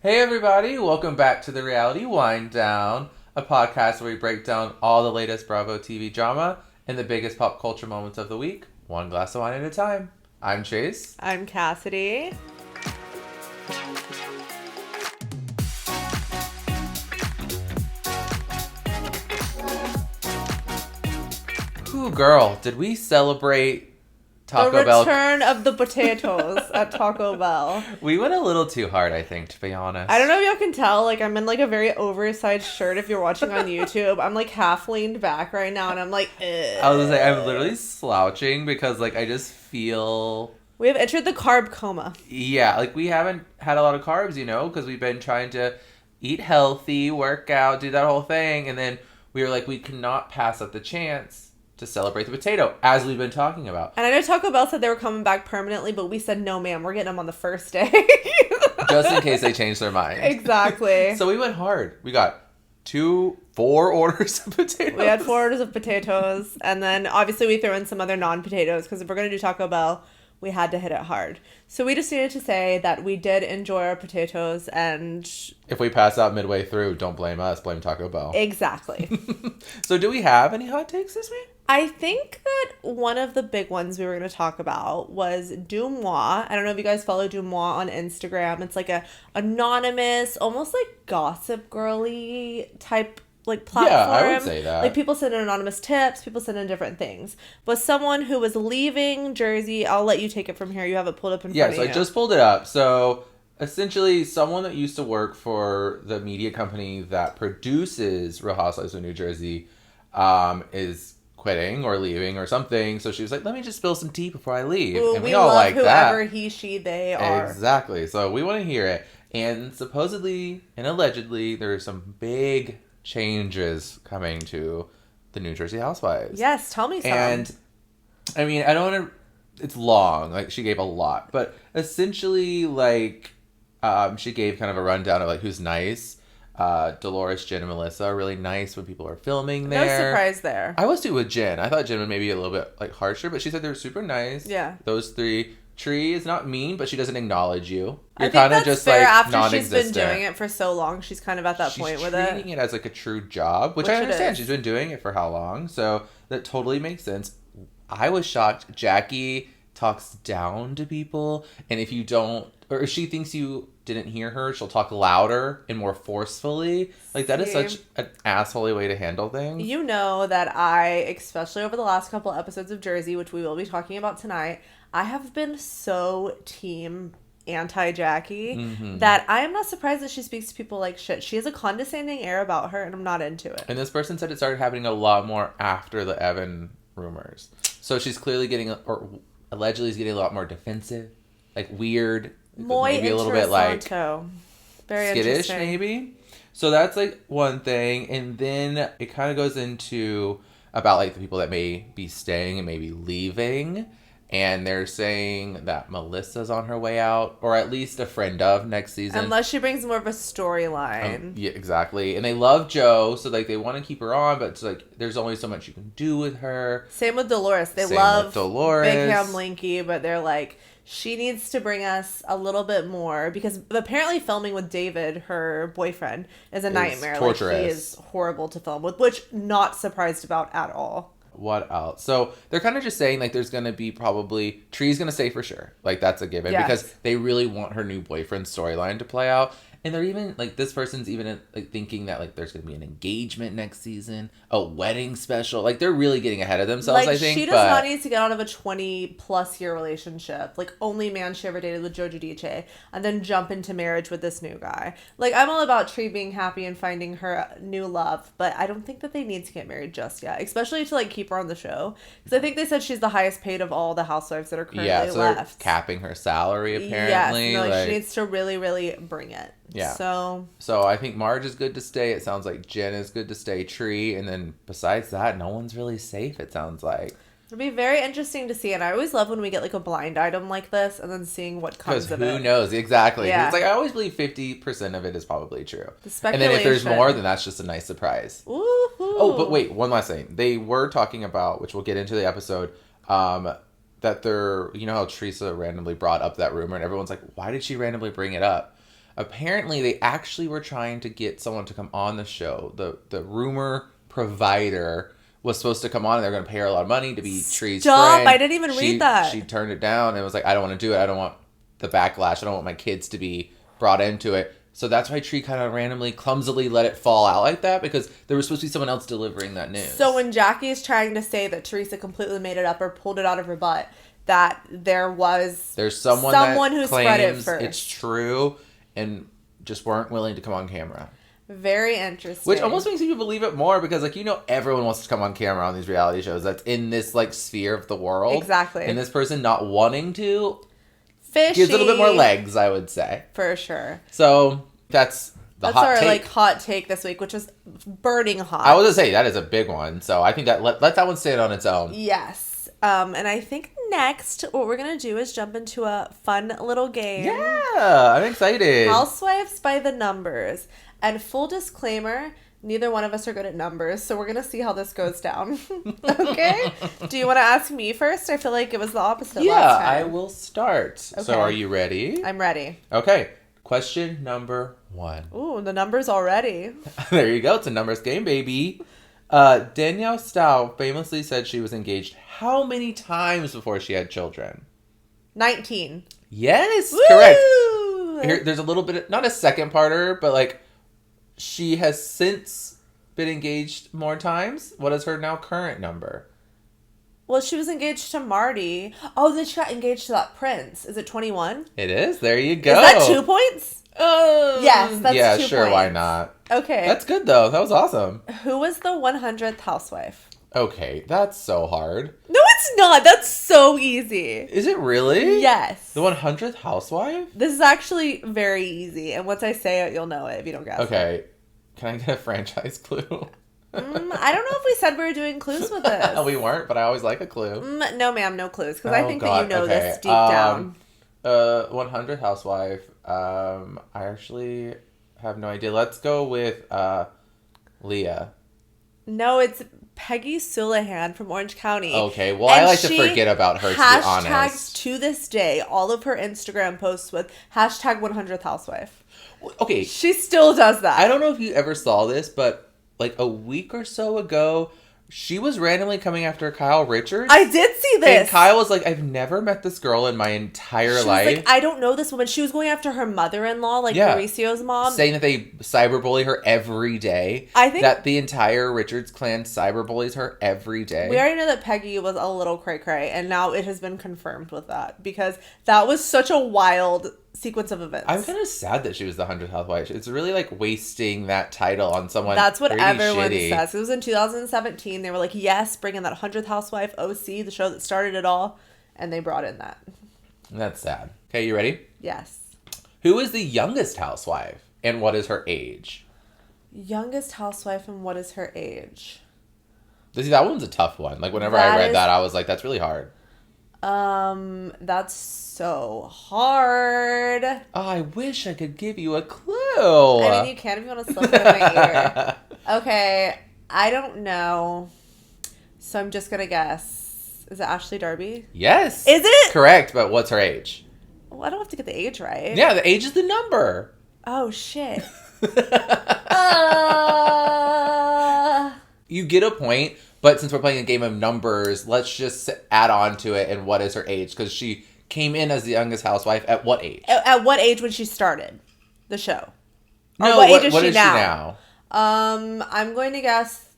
Hey everybody, welcome back to the Reality Wind Down, a podcast where we break down all the latest Bravo TV drama and the biggest pop culture moments of the week, one glass of wine at a time. I'm Chase. I'm Cassidy. Ooh, girl, did we celebrate Taco The Bell? return of the potatoes at Taco Bell. We went a little too hard, I think, to be honest. I don't know if y'all can tell, I'm in a very oversized shirt if you're watching on YouTube. I'm half leaned back right now and I'm like, ugh. I was gonna say, I'm literally slouching because I just feel... We have entered the carb coma. Yeah, we haven't had a lot of carbs, because we've been trying to eat healthy, work out, do that whole thing, and then we were we cannot pass up the chance to celebrate the potato, as we've been talking about. And I know Taco Bell said they were coming back permanently, but we said, no, ma'am, we're getting them on the first day. Just in case they change their mind. Exactly. So we went hard. We got 4 orders of potatoes. We had 4 orders of potatoes, and then obviously we threw in some other non-potatoes, because if we're going to do Taco Bell, we had to hit it hard. So we just needed to say that we did enjoy our potatoes, and... If we pass out midway through, don't blame us, blame Taco Bell. Exactly. So do we have any hot takes this week? I think that one of the big ones we were going to talk about was Dumois. I don't know if you guys follow Dumois on Instagram. It's a anonymous, almost gossip girly type platform. Yeah, I would say that. People send in anonymous tips, people send in different things. But someone who was leaving Jersey, I'll let you take it from here. You have it pulled up in front of you. Yeah, so I just pulled it up. So essentially, someone that used to work for the media company that produces Real Housewives of New Jersey is quitting or leaving or something. So she was like, let me just spill some tea before I leave. Ooh, and we all love like whoever that. he, she, they are. Exactly. So we want to hear it. And supposedly and allegedly, there are some big changes coming to the New Jersey Housewives. Yes, tell me some. And I mean, I don't want to... It's long. She gave a lot. But essentially, she gave kind of a rundown of, who's nice. Dolores, Jen, and Melissa are really nice when people are filming there. No surprise there. I was too with Jen. I thought Jen would maybe be a little bit, harsher, but she said they were super nice. Yeah. Those 3. Tree is not mean, but she doesn't acknowledge you. You're kind of just, fair. After non-existent. she's been doing it for so long, she's kind of at that point with it. She's treating it as, a true job, which I understand. She's been doing it for how long, so that totally makes sense. I was shocked. Jackie talks down to people, and if you don't, or if she thinks you didn't hear her, she'll talk louder and more forcefully. That is such an assholey way to handle things. You know that I, especially over the last couple episodes of Jersey, which we will be talking about tonight, I have been so team anti-Jackie that I am not surprised that she speaks to people like shit. She has a condescending air about her, and I'm not into it. And this person said it started happening a lot more after the Evan rumors. So she's clearly getting, or allegedly is getting a lot more defensive, weird, maybe a little bit very skittish, maybe. So that's one thing, and then it kind of goes into about the people that may be staying and maybe leaving. And they're saying that Melissa's on her way out, or at least a friend of next season. Unless she brings more of a storyline. Yeah, exactly. And they love Jo, so they want to keep her on, but it's there's only so much you can do with her. Same with Dolores. They love Big Ham Linky, but they're she needs to bring us a little bit more, because apparently filming with David, her boyfriend, is a nightmare. Torturous. He is horrible to film with, which not surprised about at all. What else? So they're kind of just saying there's going to be probably Tree's going to stay for sure. That's a given, because they really want her new boyfriend storyline to play out. And they're even this person's even thinking that there's going to be an engagement next season, a wedding special. They're really getting ahead of themselves, I think. She does not need to get out of a 20+ year relationship. Only man she ever dated with Joe Giudice, and then jump into marriage with this new guy. I'm all about Tree being happy and finding her new love, but I don't think that they need to get married just yet, especially to keep her on the show, because I think they said she's the highest paid of all the housewives that are currently left. They're capping her salary apparently. Yes, she needs to really, really bring it. Yeah. So I think Marge is good to stay. It sounds like Jen is good to stay. Tree, and then besides that, no one's really safe. It sounds like. It'll be very interesting to see, and I always love when we get a blind item like this, and then seeing what comes of it. Because who knows exactly? Yeah. It's I always believe 50% of it is probably true. The speculation. And then if there's more, then that's just a nice surprise. Ooh. Oh, but wait, one last thing. They were talking about, which we'll get into the episode, that they're, how Teresa randomly brought up that rumor, and everyone's like, why did she randomly bring it up? Apparently, they actually were trying to get someone to come on the show. The rumor provider was supposed to come on, and they're going to pay her a lot of money to be Tree's friend. I didn't even read that. She turned it down and was like, I don't want to do it. I don't want the backlash. I don't want my kids to be brought into it. So that's why Tree kind of randomly, clumsily let it fall out like that, because there was supposed to be someone else delivering that news. So when Jackie is trying to say that Teresa completely made it up or pulled it out of her butt, that there's someone who spread it first. It's true and just weren't willing to come on camera. Very interesting. Which almost makes you believe it more, because, like, everyone wants to come on camera on these reality shows that's in this, like, sphere of the world. Exactly. And this person not wanting to Fishy. gives it a little bit more legs, I would say. For sure. So that's our like hot take this week, which was burning hot. I was going to say, that is a big one. So I think that let that one stand on its own. Yes. And I think next, what we're going to do is jump into a fun little game. Yeah, I'm excited. Housewives by the numbers. And full disclaimer, neither one of us are good at numbers, so we're going to see how this goes down. Okay? Do you want to ask me first? I feel like it was the opposite last time. Yeah, I will start. Okay. So are you ready? I'm ready. Okay. Question number 1. Ooh, the numbers already. There you go. It's a numbers game, baby. Danielle Stowe famously said she was engaged how many times before she had children? 19. Yes, Woo! correct. Here, there's a little bit, not a second parter, but like, she has since been engaged more times. What is her now current number? Well, she was engaged to Marty. Oh, then she got engaged to that prince. Is it 21? It is. There you go. Is that 2 points? Yes, that's 2 points. Yeah, sure, why not? Okay. That's good, though. That was awesome. Who was the 100th housewife? Okay, that's so hard. No, it's not. That's so easy. Is it really? Yes. The 100th housewife? This is actually very easy. And once I say it, you'll know it if you don't guess. Okay. Can I get a franchise clue? I don't know if we said we were doing clues with this. We weren't, but I always like a clue. No, ma'am, no clues. Because I think that you know this deep down. 100th housewife. I actually have no idea. Let's go with Leah. No, it's Peggy Sulahan from Orange County. Okay, well, I like to forget about her, to be honest. Hashtags to this day all of her Instagram posts with hashtag 100th housewife. Okay. She still does that. I don't know if you ever saw this, but like a week or so ago, she was randomly coming after Kyle Richards. I did see this. And Kyle was like, I've never met this girl in my entire life. She was like, I don't know this woman. She was going after her mother-in-law, like Mauricio's mom. Saying that they cyberbully her every day. I think that the entire Richards clan cyberbullies her every day. We already know that Peggy was a little cray-cray, and now it has been confirmed with that. Because that was such a wild sequence of events. I'm kind of sad that she was the 100th housewife. It's really like wasting that title on someone. That's what everyone says. It was in 2017. They were like, yes, bring in that 100th housewife, OC, the show that started it all. And they brought in that. That's sad. Okay, you ready? Yes. Who is the youngest housewife and what is her age? Youngest housewife and what is her age? See, that one's a tough one. Like, whenever I read that, I was like, that's really hard. That's so hard. Oh, I wish I could give you a clue. I mean, you can if you want to slip it in my ear. Okay, I don't know. So I'm just going to guess. Is it Ashley Darby? Yes. Is it? Correct, but what's her age? Well, I don't have to get the age right. Yeah, the age is the number. Oh, shit. You get a point, but since we're playing a game of numbers, let's just add on to it and what is her age? Because she came in as the youngest housewife at what age? At what age when she started the show? No, or what age is what she is now? I'm going to guess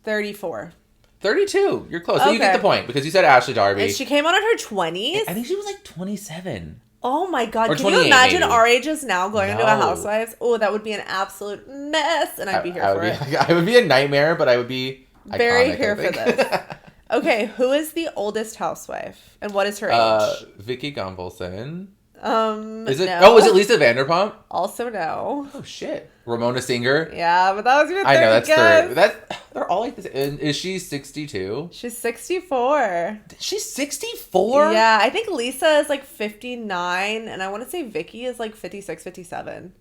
34. 32. You're close. So you get the point because you said Ashley Darby. And she came on in her 20s? I think she was like 27. Oh my God. Or Can you imagine maybe. our ages now going into a Housewives? Oh, that would be an absolute mess. And I'd be here for it. I would be a nightmare, but I would be very iconic, here for this. Okay, who is the oldest housewife? And what is her age? Vicky Gunvalson. Is it? No. Oh, is it Lisa Vanderpump? Also no. Oh shit, Ramona Singer. Yeah, but that was your third I know that's guess. third. They're all like this. And is she 62? She's 64. She's 64? Yeah, I think Lisa is like 59, and I want to say Vicky is like 56, 57.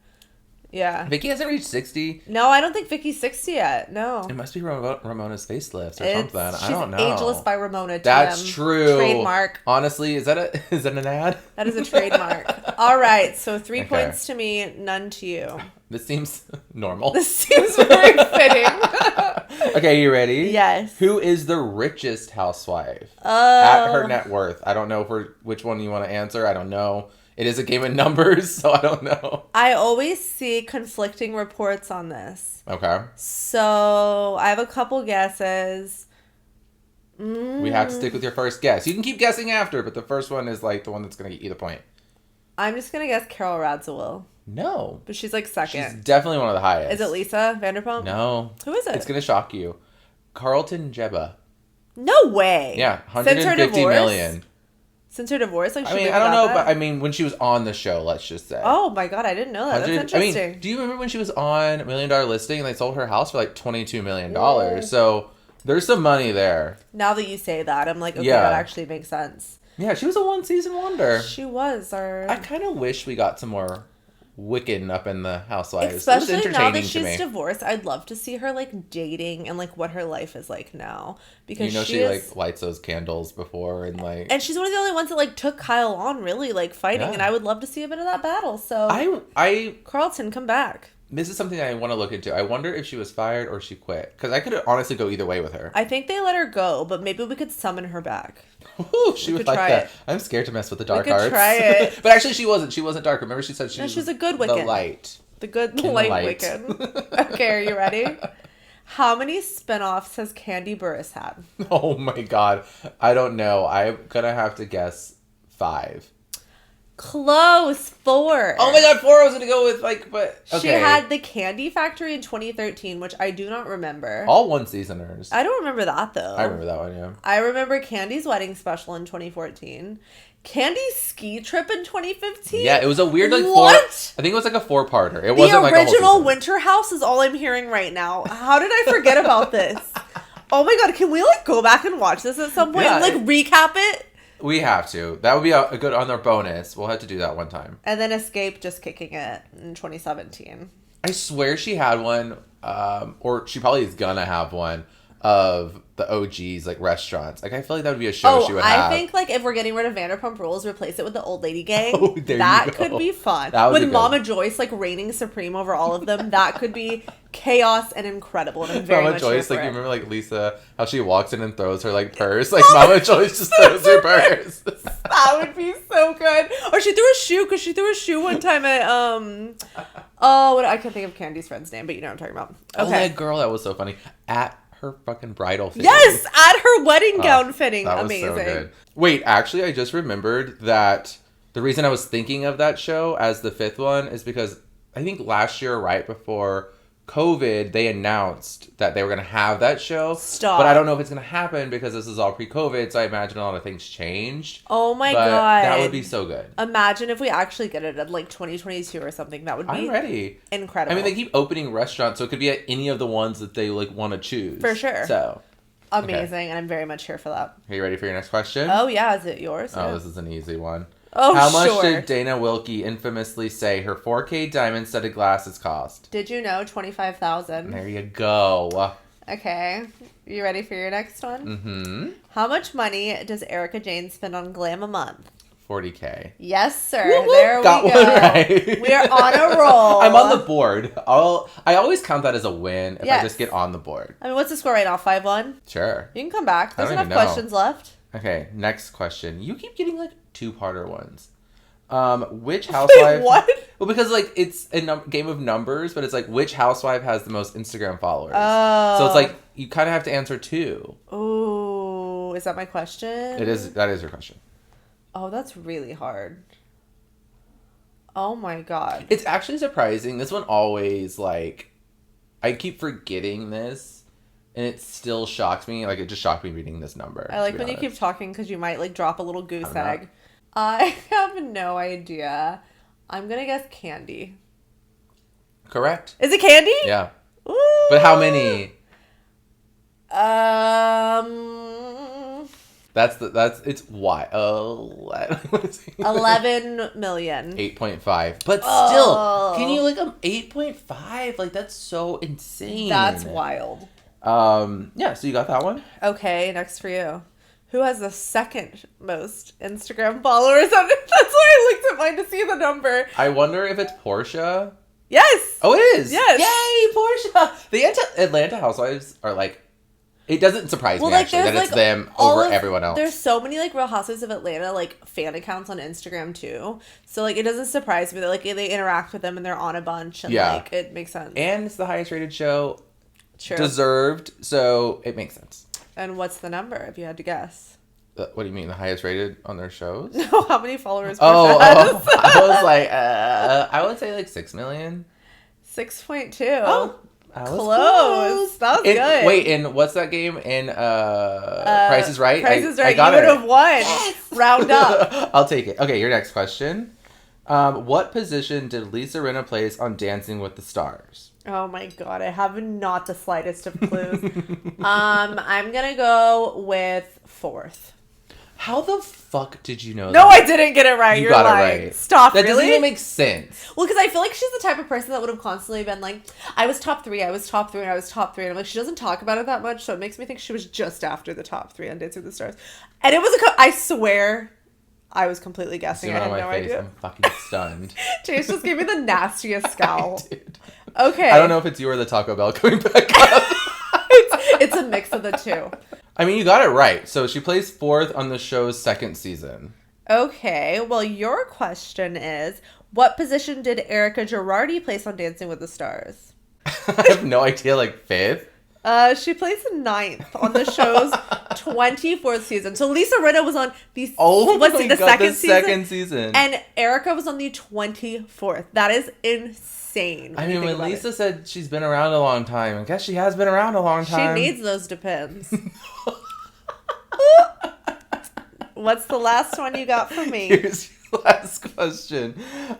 Yeah. Vicky hasn't reached 60. No, I don't think Vicky's 60 yet. No. It must be Ramona's facelifts or something. I don't know. Ageless by Ramona. That's true. Trademark. Honestly, is that an ad? That is a trademark. All right. So 3 points to me, none to you. This seems normal. This seems very fitting. Okay, you ready? Yes. Who is the richest housewife? At her net worth. I don't know which one you want to answer. I don't know. It is a game of numbers, so I don't know. I always see conflicting reports on this. Okay. So I have a couple guesses. We have to stick with your first guess. You can keep guessing after, but the first one is like the one that's going to get you the point. I'm just going to guess Carol Radziwill. No. But she's like second. She's definitely one of the highest. Is it Lisa Vanderpump? No. Who is it? It's going to shock you. Carlton Jebba. No way. Yeah, 150 million. Since her divorce? Like, I mean, I don't know, but I mean, when she was on the show, let's just say. Oh my God, I didn't know that. That's interesting. I mean, do you remember when she was on $1 Million Listing and they sold her house for like $22 million? So there's some money there. Now that you say that, I'm like, okay, that actually makes sense. Yeah, she was a one-season wonder. She was. I kind of wish we got some more Wiccan up in the Housewives. Especially now that she's divorced, I'd love to see her like dating and like what her life is like now, because she like lights those candles before and like, and she's one of the only ones that like took Kyle on really like fighting, and I would love to see a bit of that battle. So I Carlton, come back. This is something I want to look into. I wonder if she was fired or she quit, because I could honestly go either way with her. I think they let her go, but maybe we could summon her back. Ooh, she would like that. It. I'm scared to mess with the dark arts. Try it. But actually, she wasn't. She wasn't dark. Remember, she said she's a good Wiccan. The light. The good light Wiccan. Okay, are you ready? How many spinoffs has Candy Burris had? Oh my God, I don't know. I'm gonna have to guess 5. Close. 4. Oh my God, 4 I was gonna go with but okay. She had the Candy Factory in 2013, which I do not remember. All one-seasoners. I don't remember that though. I remember that one, yeah. I remember Candy's wedding special in 2014. Candy's ski trip in 2015. Yeah, it was a weird like what? I think it was like a 4-parter. It wasn't like a whole season. The original Winter House is all I'm hearing right now. How did I forget about this? Oh my God, can we like go back and watch this at some point and like recap it? We have to. That would be a good on our bonus. We'll have to do that one time. And then Escape just kicking it in 2017. I swear she had one, or she probably is gonna have one, of the OGs, like restaurants. Like, I feel like that would be a show she would have. I think, like, if we're getting rid of Vanderpump Rules, replace it with the Old Lady Gang. Oh, that could be fun. With Mama Joyce, like, reigning supreme over all of them. That could be chaos and incredible. And I'm very Mama much Joyce, here like, for you remember, like, Lisa, how she walks in and throws her, like, purse? Like, Mama Joyce just throws her purse. That would be so good. Or she threw a shoe, because she threw a shoe one time at, I can't think of Candy's friend's name, but you know what I'm talking about. Okay. Oh, that girl, that was so funny. At her fucking bridal fitting. Yes, at her wedding gown fitting. That was amazing. So good. Wait, actually, I just remembered that the reason I was thinking of that show as the 5th one is because I think last year, right before COVID, they announced that they were going to have that show. Stop. But I don't know if it's going to happen because this is all pre-COVID, so I imagine a lot of things changed. Oh my God. That would be so good. Imagine if we actually get it at like 2022 or something. That would be I'm ready. Incredible. I mean, they keep opening restaurants, so it could be at any of the ones that they like want to choose. For sure. So. Amazing, and I'm very much here for that. Are you ready for your next question? Oh, yeah. Is it yours? Oh, yeah. This is an easy one. Oh, How much did Dana Wilkie infamously say her 4K diamond-studded glasses cost? Did you know? $25,000. There you go. Okay. You ready for your next one? Mm-hmm. How much money does Erica Jane spend on glam a month? $40K. Yes, sir. Woo-hoo. There we Got go. One right. We are on a roll. I'm on the board. I always count that as a win if I just get on the board. I mean, what's the score right now? 5-1? Sure. You can come back. There's enough questions left. Okay, next question. You keep getting like 2-parter ones. Which housewife? Wait, what? Well, because like it's a game of numbers, but it's like which housewife has the most Instagram followers? Oh. So it's like you kind of have to answer 2. Ooh, is that my question? It is. That is your question. Oh, that's really hard. Oh my God. It's actually surprising. This one always like I keep forgetting this, and it still shocks me. Like it just shocked me reading this number. I like when you keep talking because you might like drop a little goose egg. I have no idea. I'm gonna guess Candy. Correct. Is it Candy? Yeah. Ooh. But how many? It's why 11 million. 8.5. But still, can you 8.5? Like, that's so insane. That's wild. Yeah, so you got that one. Okay, next for you. Who has the second most Instagram followers on it? That's why I looked at mine to see the number. I wonder if it's Portia. Yes. Oh, it is. Yes. Yay, Portia. The Atlanta Housewives are it doesn't surprise me actually that it's them over everyone else. There's so many Real Housewives of Atlanta fan accounts on Instagram too. So it doesn't surprise me that they interact with them and they're on a bunch and it makes sense. And it's the highest rated show. True. Deserved, so it makes sense. And what's the number, if you had to guess? What do you mean, the highest rated on their shows? No, how many followers? I was I would say 6 million. 6.2. Oh, close. That was good. Wait, and what's that game in Price is Right? Price is Right. I got you would have won. Yes! Round up. I'll take it. Okay, your next question. What position did Lisa Rinna place on Dancing with the Stars? Oh my god, I have not the slightest of clues. I'm gonna go with 4th. How the fuck did you know that? No, I didn't get it right. You got lying. it right. Stop, that really? Doesn't even make sense. Well, because I feel like she's the type of person that would have constantly been I was top 3, I was top 3, and I was top 3. And I'm she doesn't talk about it that much, so it makes me think she was just after the top 3 on Dancing with the Stars. And it was I swear, I was completely guessing. I had no idea. I'm fucking stunned. Chase just gave me the nastiest scowl. Dude. Okay. I don't know if it's you or the Taco Bell coming back up. it's a mix of the two. I mean, you got it right. So she plays 4th on the show's 2nd season. Okay. Well, your question is, what position did Erica Girardi place on Dancing with the Stars? I have no idea. 5th? She placed 9th on the show's 24th season. So Lisa Rinna was on the second season. And Erica was on the 24th. That is insane. I mean, when Lisa said she's been around a long time, I guess she has been around a long time. She needs those depends. What's the last one you got for me? Here's your last question.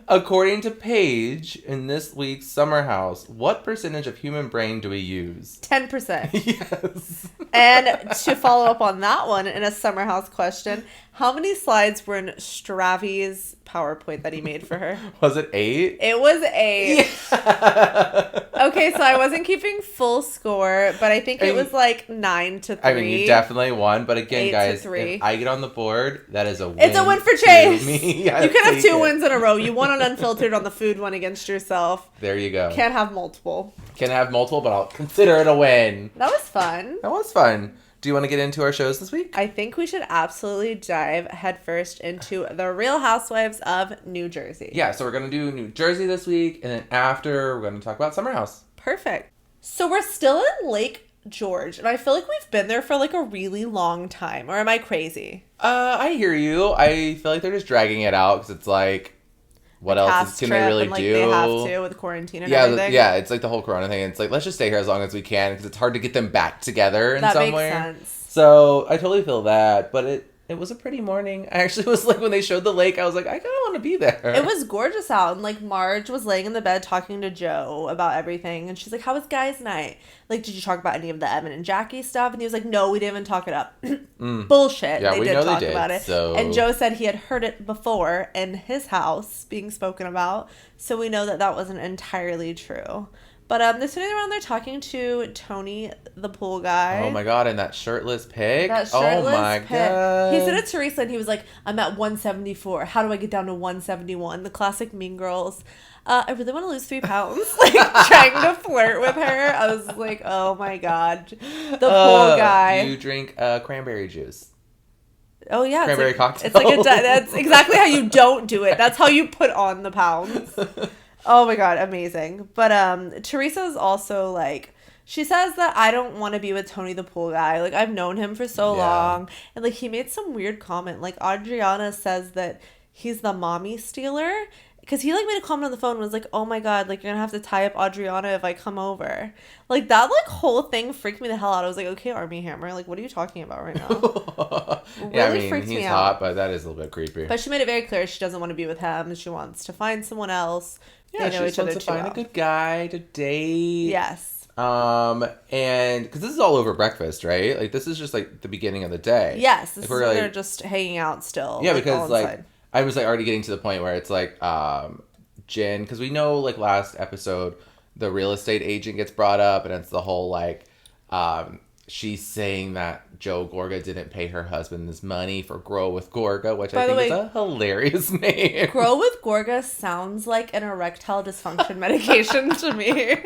According to Paige, in this week's Summer House, what percentage of human brain do we use? 10%. Yes. And to follow up on that one, in a Summer House question, how many slides were in Stravi's PowerPoint that he made for her? Was it 8? It was 8. Yeah. Okay, so I wasn't keeping full score, but I think it was 9-3. I mean, you definitely won, but again, guys, if I get on the board, that is a win. It's a win for Chase. You can have 2 wins in a row. You won on Unfiltered on the food one against yourself. There you go. Can't have multiple. Can't have multiple, but I'll consider it a win. That was fun. That was fun. Do you want to get into our shows this week? I think we should absolutely dive headfirst into the Real Housewives of New Jersey. Yeah, so we're going to do New Jersey this week, and then after, we're going to talk about Summer House. Perfect. So we're still in Lake George, and I feel like we've been there for a really long time. Or am I crazy? I hear you. I feel like they're just dragging it out because it's what else can they really do? They have to with quarantine and everything. Yeah, it's the whole Corona thing. It's let's just stay here as long as we can because it's hard to get them back together in some way. That makes sense. So I totally feel that, but it was a pretty morning. I actually was when they showed the lake, I was I kind of want to be there. It was gorgeous out, and Marge was laying in the bed talking to Joe about everything, and she's like, "How was guys' night? Did you talk about any of the Evan and Jackie stuff?" And he was like, "No, we didn't even talk it up." Bullshit. Yeah, they we did know talk they did, about it. So... And Joe said he had heard it before in his house being spoken about, so we know that wasn't entirely true. But they're sitting around there talking to Tony, the pool guy. Oh my god, and that shirtless pic. God. He said it to Teresa, and he was like, "I'm at 174. How do I get down to 171?" The classic Mean Girls. I really want to lose 3 pounds. Trying to flirt with her. I was like, oh my god. The pool guy. You drink cranberry juice. Oh yeah. Cranberry cocktail. It's that's exactly how you don't do it. That's how you put on the pounds. Oh my god, amazing. But Teresa's also she says that I don't want to be with Tony the pool guy. I've known him for so long. And he made some weird comment. Adriana says that he's the mommy stealer. Because he made a comment on the phone and was like, "Oh my god, you're gonna have to tie up Adriana if I come over." That whole thing freaked me the hell out. I was like, "Okay, Armie Hammer, what are you talking about right now?" Really freaked me out. He's hot, but that is a little bit creepy. But she made it very clear she doesn't want to be with him. She wants to find someone else. Yeah, she wants to find a good guy to date. Yes. And because this is all over breakfast, right? Like, this is just like the beginning of the day. Yes, this like, is when they're just hanging out still. Yeah, because like I was like already getting to the point where it's like Jen, because we know like last episode the real estate agent gets brought up, and it's the whole like she's saying that Joe Gorga didn't pay her husband his money for Grow with Gorga, which I think is a hilarious name. Grow with Gorga sounds like an erectile dysfunction medication to me.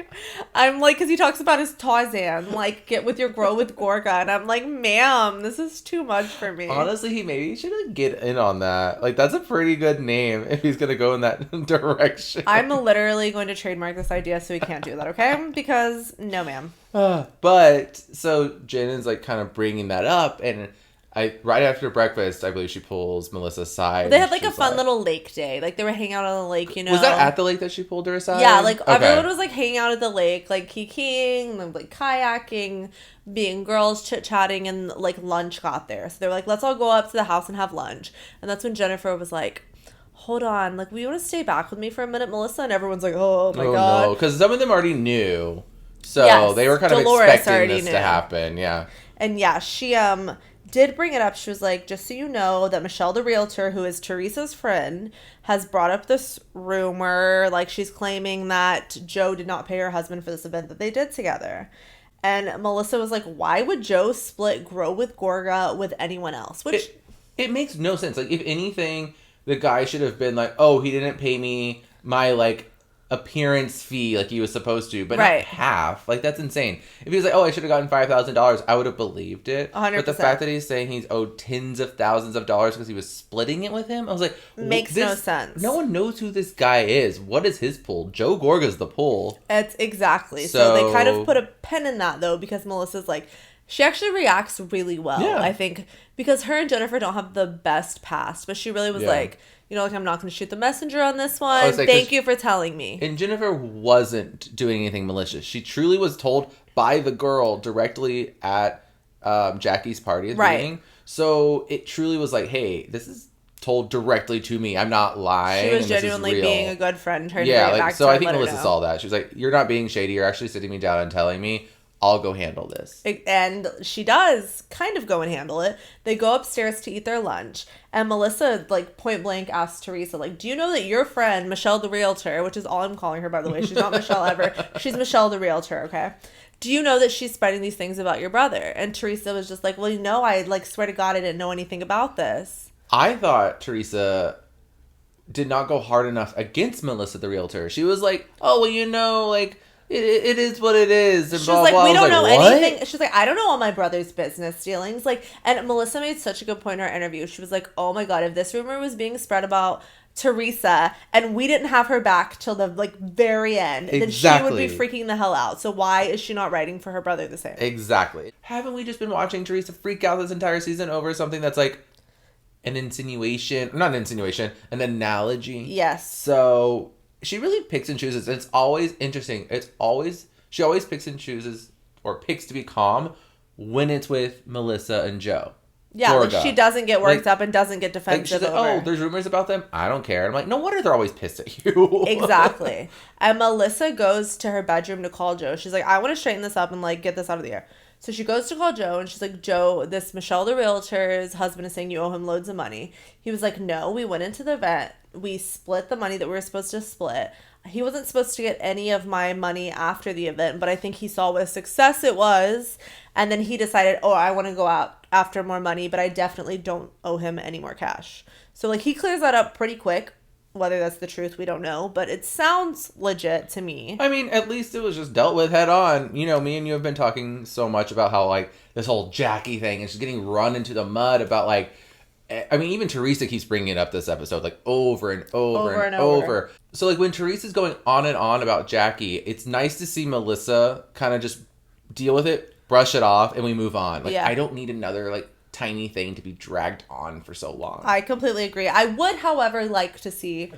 I'm like, because he talks about his Tarzan, like, get with your Grow with Gorga. And I'm like, ma'am, this is too much for me. Honestly, he maybe should get in on that. Like, that's a pretty good name if he's going to go in that direction. I'm literally going to trademark this idea so he can't do that, okay? Because, no, ma'am. But so Jen is like kind of bringing that up, and right after breakfast, I believe she pulls Melissa aside. They had like a fun little lake day. Like they were hanging out on the lake, you know. Was that at the lake that she pulled her aside? Yeah, like everyone was like hanging out at the lake, like kikiing, like kayaking, being girls, chit-chatting, and like lunch got there. So they were like, let's all go up to the house and have lunch. And that's when Jennifer was like, hold on, like, we want to stay back with me for a minute, Melissa? And everyone's like, oh my God. No, because some of them already knew. So they were kind of expecting this to happen, yeah. And yeah, she did bring it up. She was like, just so you know that Michelle the Realtor, who is Teresa's friend, has brought up this rumor. Like, she's claiming that Joe did not pay her husband for this event that they did together. And Melissa was like, why would Joe split Grow with Gorga with anyone else? Which it makes no sense. Like, if anything, the guy should have been like, oh, he didn't pay me my, like, appearance fee like he was supposed to, but not half. Like, that's insane. If he was like, oh, I should have gotten $5,000, I would have believed it. 100%. But the fact that he's saying he's owed tens of thousands of dollars because he was splitting it with him, I was like, makes no sense. No one knows who this guy is. What is his pull? Joe Gorga's the pull. It's exactly. So they kind of put a pin in that, though, because Melissa's like, she actually reacts really well, I think, because her and Jennifer don't have the best past, but she really was like, you know, like, I'm not going to shoot the messenger on this one. Like, thank you for telling me. And Jennifer wasn't doing anything malicious. She truly was told by the girl directly at Jackie's party at the beginning. So it truly was like, hey, this is told directly to me. I'm not lying. She was genuinely being a good friend. So I think Melissa saw that. She was like, you're not being shady. You're actually sitting me down and telling me. I'll go handle this. And she does kind of go and handle it. They go upstairs to eat their lunch. And Melissa, like, point blank asks Teresa, like, do you know that your friend, Michelle the Realtor, which is all I'm calling her, by the way. She's not Michelle ever. She's Michelle the Realtor, okay? Do you know that she's spreading these things about your brother? And Teresa was just like, well, you know, I, like, swear to God, I didn't know anything about this. I thought Teresa did not go hard enough against Melissa the Realtor. She was like, oh, well, you know, like, It is what it is. And she's like, we don't know anything. She's like, I don't know all my brother's business dealings. Like, and Melissa made such a good point in our interview. She was like, oh my God, if this rumor was being spread about Teresa and we didn't have her back till the like very end, then she would be freaking the hell out. So why is she not writing for her brother the same? Exactly. Haven't we just been watching Teresa freak out this entire season over something that's like an insinuation? Not an insinuation, an analogy. Yes. So she really picks and chooses. It's always interesting. She always picks and chooses, or picks to be calm when it's with Melissa and Joe. Yeah, like she doesn't get worked up and doesn't get defensive. Like, oh, there's rumors about them. I don't care. I'm like, no wonder they're always pissed at you. Exactly. And Melissa goes to her bedroom to call Joe. She's like, I want to straighten this up and like get this out of the air. So she goes to call Joe, and she's like, Joe, this Michelle the Realtor's husband is saying you owe him loads of money. He was like, no, we went into the event. We split the money that we were supposed to split. He wasn't supposed to get any of my money after the event, but I think he saw what a success it was. And then he decided, oh, I want to go out after more money, but I definitely don't owe him any more cash. So, like, he clears that up pretty quick. Whether that's the truth, we don't know, but it sounds legit to me. I mean, at least it was just dealt with head on. You know, me and you have been talking so much about how, like, this whole Jackie thing is just getting run into the mud about, like, I mean, even Teresa keeps bringing it up this episode, like, over and over. So, like, when Teresa's going on and on about Jackie, it's nice to see Melissa kind of just deal with it, brush it off, and we move on. Like, I don't need another, like, tiny thing to be dragged on for so long. I completely agree. I would, however, like to see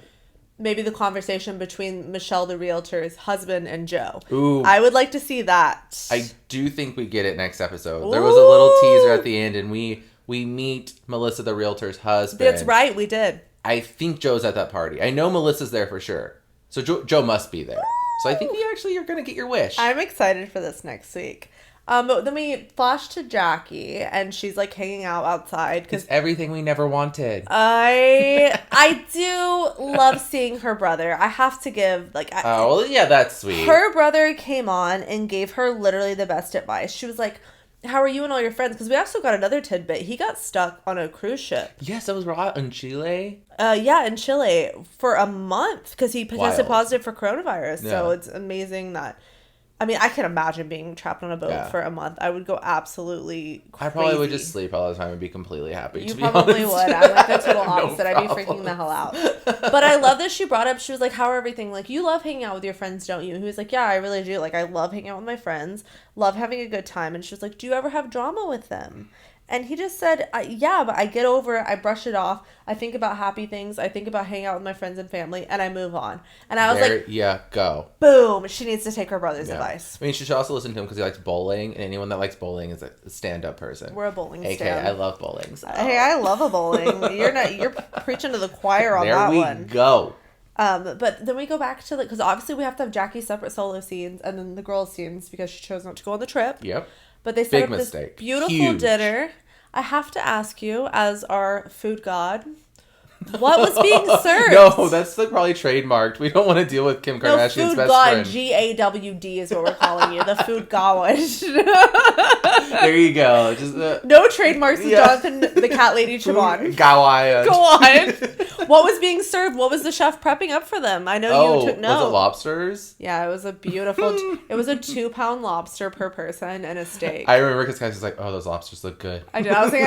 maybe the conversation between Michelle the Realtor's husband and Joe. Ooh. I would like to see that. I do think we get it next episode. Ooh. There was a little teaser at the end, and we meet Melissa the Realtor's husband. That's right, we did. I think Joe's at that party. I know Melissa's there for sure. So Joe must be there. So I think you're going to get your wish. I'm excited for this next week. But then we flash to Jackie, and she's like hanging out outside because everything we never wanted. I do love seeing her brother. I have to give well, yeah, that's sweet. Her brother came on and gave her literally the best advice. She was like, "How are you and all your friends?" Because we also got another tidbit. He got stuck on a cruise ship. Yes, that was right in Chile. Yeah, in Chile for a month because he tested positive for coronavirus. Yeah. So it's amazing that. I mean, I can imagine being trapped on a boat for a month. I would go absolutely crazy. I probably would just sleep all the time and be completely happy. You probably would. I'm like the total opposite. I'd be freaking the hell out. But I love that she brought up, she was like, "How are everything? Like, you love hanging out with your friends, don't you?" And he was like, "Yeah, I really do. Like, I love hanging out with my friends, love having a good time." And she was like, "Do you ever have drama with them?" And he just said, "Yeah, but I get over it. I brush it off. I think about happy things. I think about hanging out with my friends and family, and I move on." And I was like, "Yeah, go." Boom. She needs to take her brother's advice. I mean, she should also listen to him because he likes bowling, and anyone that likes bowling is a stand-up person. We're a bowling stand. I love bowling. So. Hey, I love a bowling. You're preaching to the choir on that one. There we go. But then we go back to because obviously we have to have Jackie's separate solo scenes and then the girls' scenes because she chose not to go on the trip. Yep. But they set up this beautiful dinner. I have to ask you, as our food god, what was being served? No, that's probably trademarked. We don't want to deal with Kim Kardashian's best friend. GAWD is what we're calling you. The food gawage. There you go. Just no trademarks with Jonathan, the cat lady Chabon. Gawayan. Go on. What was being served? What was the chef prepping up for them? I know you took note. Was it lobsters? Yeah, it was a beautiful. It was a 2-pound lobster per person and a steak. I remember because guys was like, "Oh, those lobsters look good." I did. I was like,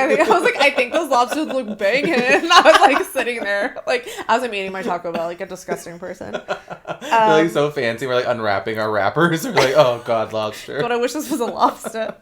I think those lobsters look banging. And I was like sitting there, like as I'm eating my Taco Bell, like a disgusting person. They're like so fancy. We're like unwrapping our wrappers. We're like, "Oh God, lobster." God, I wish this was a lobster.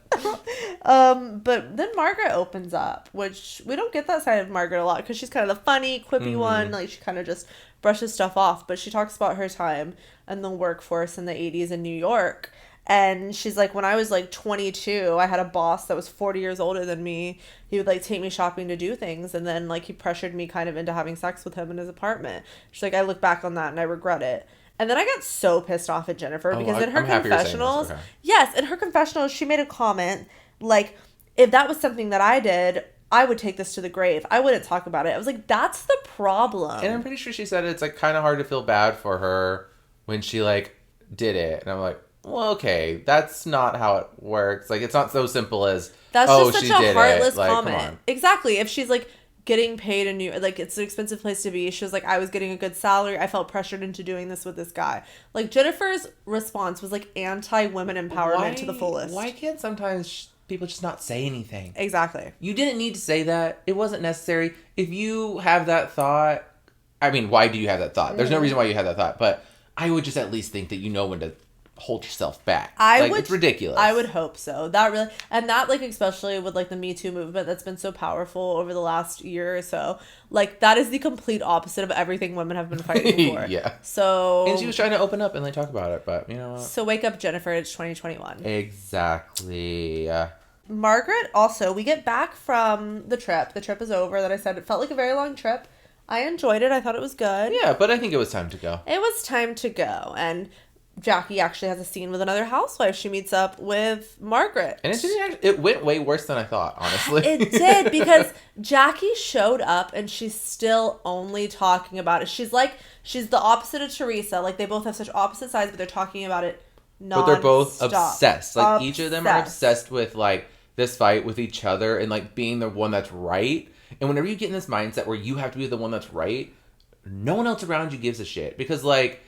But then Margaret opens up, which we don't get that side of Margaret a lot because she's kind of the funny, quippy one. Like she kind of just brushes stuff off. But she talks about her time in the workforce in the 80s in New York. And she's like, when I was like 22, I had a boss that was 40 years older than me. He would like take me shopping to do things. And then like he pressured me kind of into having sex with him in his apartment. She's like, I look back on that and I regret it. And then I got so pissed off at Jennifer because in her confessionals, yes, in her confessionals, she made a comment like, if that was something that I did, I would take this to the grave. I wouldn't talk about it. I was like, that's the problem. And I'm pretty sure she said it's like kind of hard to feel bad for her when she like did it. And I'm like, well, okay, that's not how it works. Like, it's not so simple as, that's just such a heartless like, comment. Exactly. If she's like getting paid in New York, like it's an expensive place to be. She was like, I was getting a good salary. I felt pressured into doing this with this guy. Like Jennifer's response was like anti-women empowerment to the fullest. Why can't sometimes people just not say anything? Exactly. You didn't need to say that. It wasn't necessary. If you have that thought, I mean, why do you have that thought? There's no reason why you have that thought, but I would just at least think that you know when to hold yourself back. It's ridiculous. I would hope so. That really, and that like especially with like the Me Too movement that's been so powerful over the last year or so, like that is the complete opposite of everything women have been fighting for. Yeah. So, and she was trying to open up and like talk about it, but you know what? So wake up, Jennifer. It's 2021. Exactly. Margaret. Also, we get back from the trip. The trip is over. That I said it felt like a very long trip. I enjoyed it. I thought it was good. Yeah, but I think it was time to go. It was time to go, and Jackie actually has a scene with another housewife. She meets up with Margaret. And it went way worse than I thought, honestly. It did, because Jackie showed up and she's still only talking about it. She's the opposite of Teresa. Like, they both have such opposite sides, but they're talking about it non-stop. But they're both obsessed. Like, each of them are obsessed with, like, this fight with each other and, like, being the one that's right. And whenever you get in this mindset where you have to be the one that's right, no one else around you gives a shit. Because, like,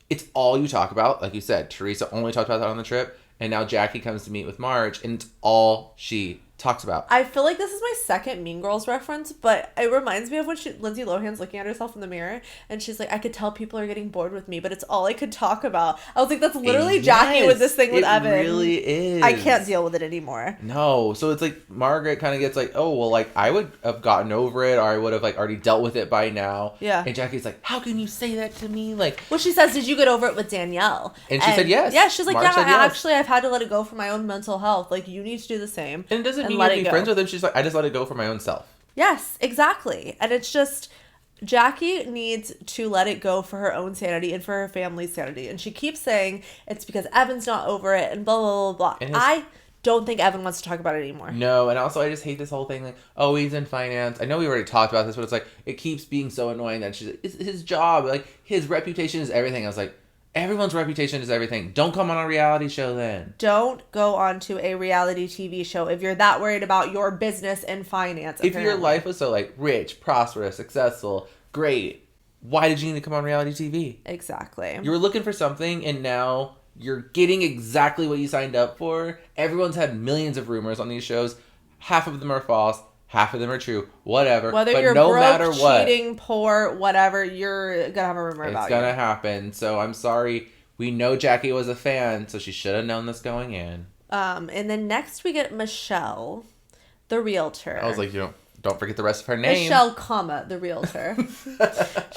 it's all you talk about. Like you said, Teresa only talked about that on the trip. And now Jackie comes to meet with Marge, and it's all she talks about. I feel like this is my second Mean Girls reference, but it reminds me of when Lindsay Lohan's looking at herself in the mirror, and she's like, I could tell people are getting bored with me, but it's all I could talk about. I was like, that's literally Jackie with this thing with Evan. It really is. I can't deal with it anymore. No. So it's like Margaret kind of gets like, oh, well, like, I would have gotten over it, or I would have, like, already dealt with it by now. Yeah. And Jackie's like, how can you say that to me? Like, well, she says, did you get over it with Danielle? And she said yes. Yeah, she's like, Marge said yes. Actually, I've had to let it go for my own mental health. Like, you need to do the same. And it doesn't mean you have to be friends with him. She's like, I just let it go for my own self. Yes, exactly. And it's just, Jackie needs to let it go for her own sanity and for her family's sanity. And she keeps saying it's because Evan's not over it and blah, blah, blah, blah. I don't think Evan wants to talk about it anymore. No, and also I just hate this whole thing. Like, oh, he's in finance. I know we already talked about this, but it's like, it keeps being so annoying that it's his job. Like, his reputation is everything. I was like, everyone's reputation is everything. Don't come on a reality show then. Don't go on to a reality TV show if you're that worried about your business and finance. Apparently. If your life was so, like, rich, prosperous, successful, great, why did you need to come on reality TV? Exactly. You were looking for something, and now you're getting exactly what you signed up for. Everyone's had millions of rumors on these shows. Half of them are false. Half of them are true. Whatever. Whether but you're no broke, matter what, cheating, poor, whatever, you're going to have a rumor about you. It's going to happen. So I'm sorry. We know Jackie was a fan, so she should have known this going in. And then next we get Michelle, the realtor. I was like, don't forget the rest of her name. Michelle, the realtor.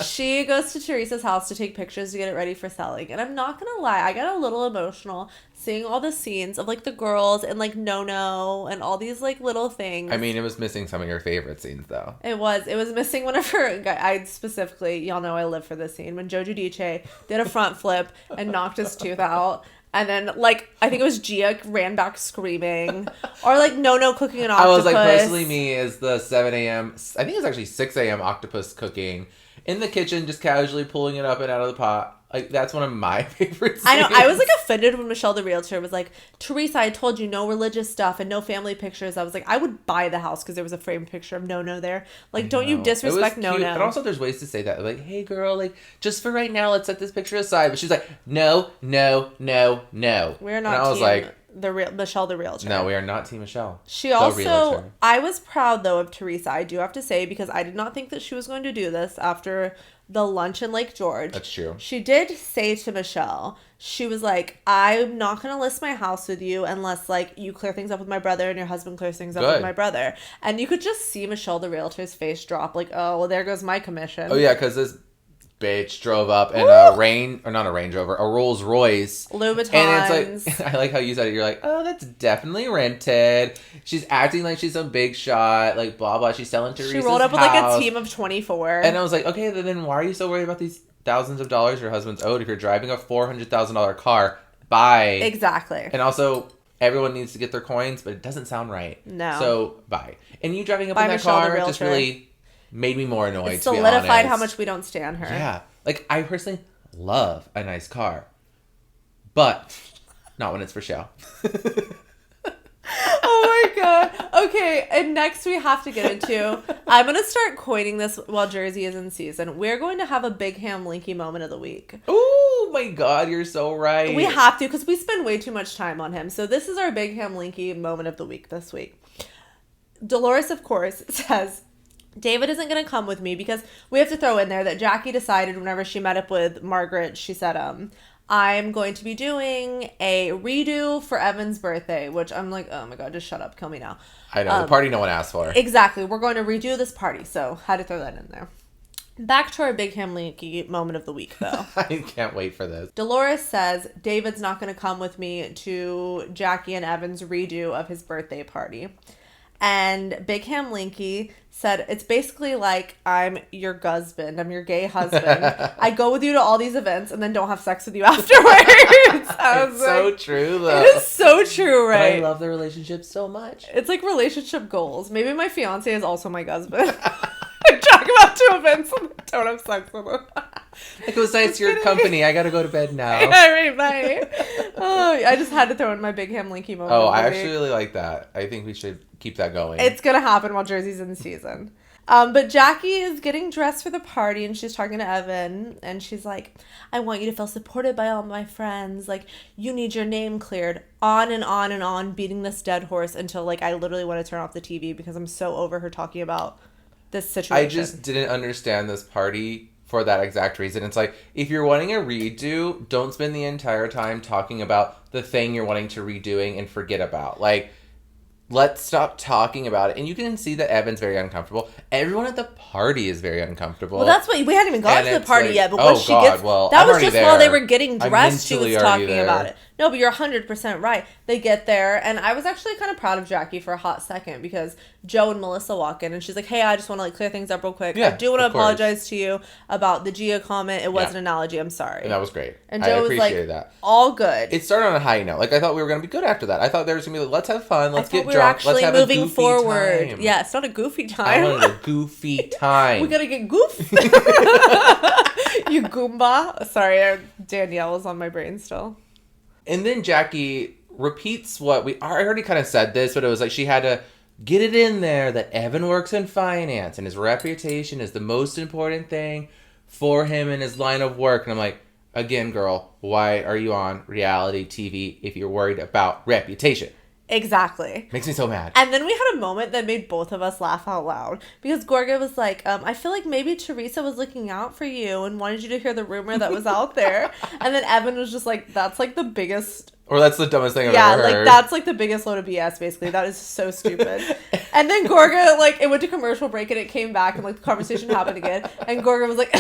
She goes to Teresa's house to take pictures to get it ready for selling. And I'm not going to lie, I got a little emotional seeing all the scenes of, like, the girls and, like, No and all these, like, little things. I mean, it was missing some of your favorite scenes, though. It was missing one of her, I specifically, y'all know I live for this scene, when Joe Giudice did a front flip and knocked his tooth out. And then, like, I think it was Gia ran back screaming. Or, like, No cooking an octopus. I was like, personally, me is the 7 a.m. I think it's actually 6 a.m. octopus cooking in the kitchen, just casually pulling it up and out of the pot. Like, that's one of my favorite scenes. I know. I was, like, offended when Michelle, the realtor, was like, Teresa, I told you no religious stuff and no family pictures. I was like, I would buy the house because there was a framed picture of No there. Like, don't you disrespect No. And also, there's ways to say that. Like, hey, girl, like, just for right now, let's set this picture aside. But she's like, no. We're not and I was like, Michelle, the realtor. No, we are not Team Michelle. She also, I was proud, though, of Teresa, I do have to say, because I did not think that she was going to do this after the lunch in Lake George. That's true. She did say to Michelle, she was like, I'm not going to list my house with you unless, like, you clear things up with my brother and your husband clears things up with my brother. And you could just see Michelle, the realtor's face drop, like, oh, well, there goes my commission. Oh, yeah, because this bitch drove up in a Rolls Royce. Louboutins. And it's like, I like how you said it. You're like, oh, that's definitely rented. She's acting like she's some big shot, like blah, blah. She's selling Teresa's house. She rolled up with like a team of 24. And I was like, okay, then why are you so worried about these thousands of dollars your husband's owed if you're driving a $400,000 car? Bye. Exactly. And also, everyone needs to get their coins, but it doesn't sound right. No. So, bye. And you driving up in that Michelle, car just really made me more annoyed, it to be solidified honest. how much we don't stand her. Yeah. Like, I personally love a nice car. But not when it's for show. Oh my god. Okay, and next we have to get into... I'm going to start coining this while Jersey is in season. We're going to have a Big Ham Linky moment of the week. Oh my god, you're so right. We have to, because we spend way too much time on him. So this is our Big Ham Linky moment of the week this week. Dolores, of course, says... David isn't going to come with me because we have to throw in there that Jackie decided whenever she met up with Margaret, she said, I'm going to be doing a redo for Evan's birthday, which I'm like, oh my god, just shut up. Kill me now. I know, the party no one asked for. Exactly. We're going to redo this party, so had to throw that in there. Back to our Big Ham Linky moment of the week, though. I can't wait for this. Dolores says, David's not going to come with me to Jackie and Evan's redo of his birthday party. And Big Ham Linky said, it's basically like, I'm your husband. I'm your gay husband. I go with you to all these events and then don't have sex with you afterwards. It's so true, though. It is so true, right? But I love the relationship so much. It's like relationship goals. Maybe my fiance is also my husband. I drag him out to events and don't have sex with him. It was nice your company. I gotta go to bed now. All right, bye. Oh, I just had to throw in my Big Ham Linky moment. Oh, I actually really like that. I think we should keep that going. It's gonna happen while Jersey's in season. But Jackie is getting dressed for the party and she's talking to Evan and she's like, I want you to feel supported by all my friends. Like, you need your name cleared. On and on and on, beating this dead horse until, like, I literally want to turn off the TV because I'm so over her talking about this situation. I just didn't understand this party for that exact reason. It's like, if you're wanting a redo, don't spend the entire time talking about the thing you're wanting to redoing and forget about. Like, let's stop talking about it. And you can see that Evan's very uncomfortable. Everyone at the party is very uncomfortable. Well, that's what we hadn't even gotten to the party yet. But that was just while they were getting dressed, she was talking about it. No, but you're 100% right. They get there, and I was actually kind of proud of Jackie for a hot second because Joe and Melissa walk in, and she's like, hey, I just want to like clear things up real quick. I do want to apologize to you about the Gia comment. It was an analogy. I'm sorry. And that was great. And Joe was like, that. All good. It started on a high note. Like, I thought we were going to be good after that. I thought there was going to be like, let's have fun. Let's get drunk. Let's have a goofy forward. time. Yeah, it's not a goofy time. I wanted a goofy time. We got to get goofy. You Goomba. Sorry, Danielle was on my brain still. And then Jackie repeats I already kind of said this, but it was like she had to get it in there that Evan works in finance and his reputation is the most important thing for him in his line of work. And I'm like, again, girl, why are you on reality TV if you're worried about reputation? Exactly. Makes me so mad. And then we had a moment that made both of us laugh out loud because Gorga was like, I feel like maybe Teresa was looking out for you and wanted you to hear the rumor that was out there. And then Evan was just like, that's like the biggest... Or that's the dumbest thing I've ever heard. Yeah, like that's like the biggest load of BS, basically. That is so stupid. And then Gorga, like, it went to commercial break and it came back and like the conversation happened again. And Gorga was like...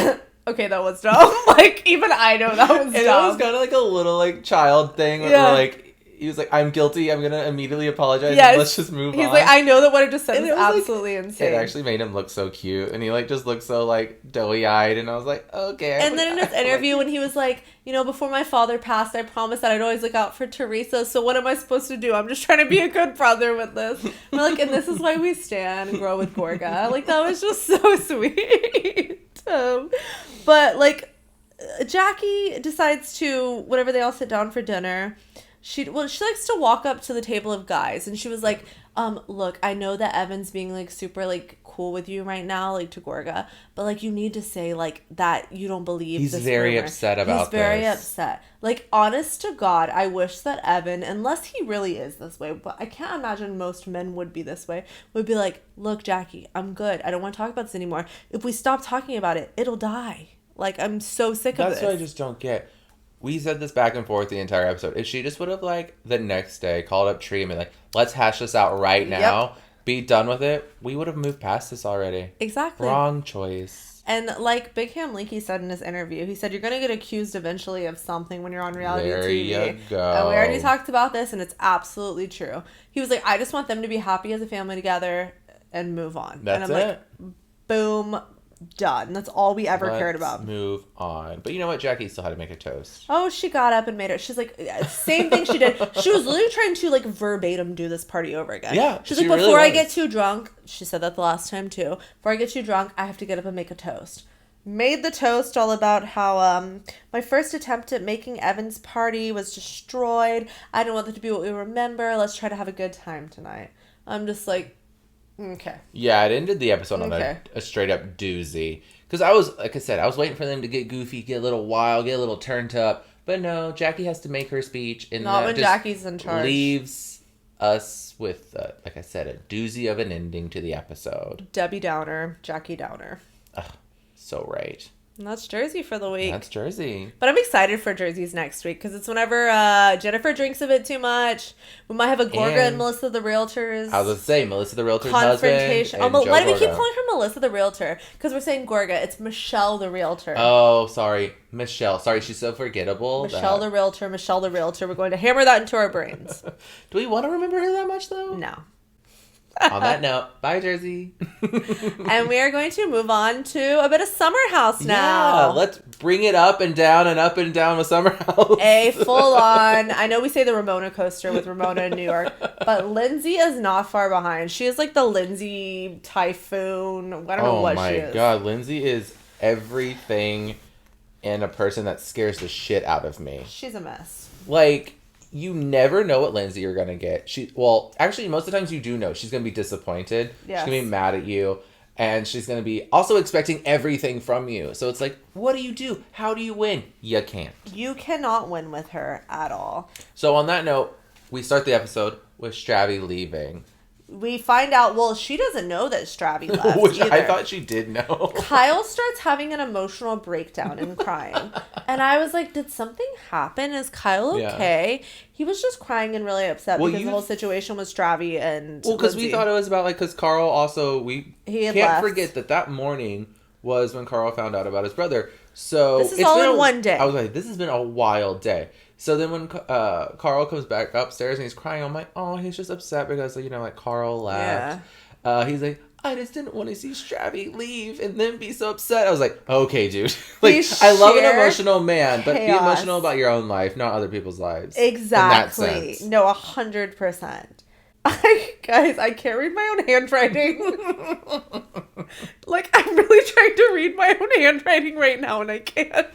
Okay, that was dumb. Like, even I know that was dumb. And it was kind of like a little, like, child thing where, like, he was like, I'm guilty. I'm going to immediately apologize. Yes. And let's just move on. He's like, I know that what I just said is absolutely insane. It actually made him look so cute. And he, like, just looked so, like, doughy-eyed. And I was like, okay. And then in his interview, when he was like, you know, before my father passed, I promised that I'd always look out for Teresa. So what am I supposed to do? I'm just trying to be a good brother with this. And like, and this is why we stand and grow with Gorga. Like, that was just so sweet. But, like, Jackie decides to, whenever they all sit down for dinner... She likes to walk up to the table of guys, and she was like, look, I know that Evan's being, like, super, like, cool with you right now, like, to Gorga, but, like, you need to say, like, that you don't believe this He's very rumor. upset about this. He's very upset. Like, honest to God, I wish that Evan, unless he really is this way, but I can't imagine most men would be this way, would be like, look, Jackie, I'm good. I don't want to talk about this anymore. If we stop talking about it, it'll die. Like, I'm so sick of this. That's what I just don't get. We said this back and forth the entire episode. If she just would have, like, the next day called up Tree and been like, let's hash this out right now, be done with it, we would have moved past this already. Exactly. Wrong choice. And like Big Ham Leaky said in his interview, he said, you're going to get accused eventually of something when you're on reality TV. There you go. And we already talked about this, and it's absolutely true. He was like, I just want them to be happy as a family together and move on. That's and I'm it. like, boom. Done. That's all we ever cared about. Move on. But you know what? Jackie still had to make a toast. Oh, she got up and made it. She's like, same thing she did. She was literally trying to, like, verbatim do this party over again. Yeah. She's like, before I get too drunk, she said that the last time too, before I get too drunk, I have to get up and make a toast. Made the toast all about how my first attempt at making Evan's party was destroyed. I don't want it to be what we remember. Let's try to have a good time tonight. I'm just like, okay. Yeah, it ended the episode on a straight up doozy. Because I was, like I said, I was waiting for them to get goofy, get a little wild, get a little turned up. But no, Jackie has to make her speech. And not when Jackie's in charge. Leaves us with, like I said, a doozy of an ending to the episode. Debbie Downer, Jackie Downer. Ugh, so right. And that's Jersey for the week. That's Jersey. But I'm excited for Jersey's next week because it's whenever Jennifer drinks a bit too much. We might have a Gorga and Melissa the Realtors. I was going to say, Melissa the Realtor's confrontation. husband. Why do we keep calling her Melissa the Realtor? Because we're saying Gorga. It's Michelle the Realtor. Oh, sorry. Michelle. Sorry, she's so forgettable. Michelle the Realtor. Michelle the Realtor. We're going to hammer that into our brains. Do we want to remember her that much, though? No. On that note, bye, Jersey. And we are going to move on to a bit of Summer House now. Yeah, let's bring it up and down with Summer House. A full-on, I know we say the Ramona coaster with Ramona in New York, but Lindsay is not far behind. She is like the Lindsay typhoon. I don't know what she is. Oh my God, Lindsay is everything and a person that scares the shit out of me. She's a mess. Like... You never know what Lindsay you're going to get. Actually, most of the times you do know. She's going to be disappointed. Yes. She's going to be mad at you. And she's going to be also expecting everything from you. So it's like, what do you do? How do you win? You can't. You cannot win with her at all. So on that note, we start the episode with Stravy leaving. We find out, well, she doesn't know that Stravy left Which either. I thought she did know. Kyle starts having an emotional breakdown and crying. And I was like, did something happen? Is Kyle okay? Yeah. He was just crying and really upset because the whole situation was Stravy and because we thought it was about, like, because Carl also, we can't forget that morning was when Carl found out about his brother. So this is all in one day. I was like, this has been a wild day. So then when Carl comes back upstairs and he's crying, I'm like, oh, he's just upset because, you know, like Carl left. Yeah. He's like, I just didn't want to see Stravy leave and then be so upset. I was like, okay, dude. Like, I love an emotional man, but be emotional about your own life, not other people's lives. Exactly. In that sense. No, 100%. Guys, I can't read my own handwriting. Like, I'm really trying to read my own handwriting right now, and I can't.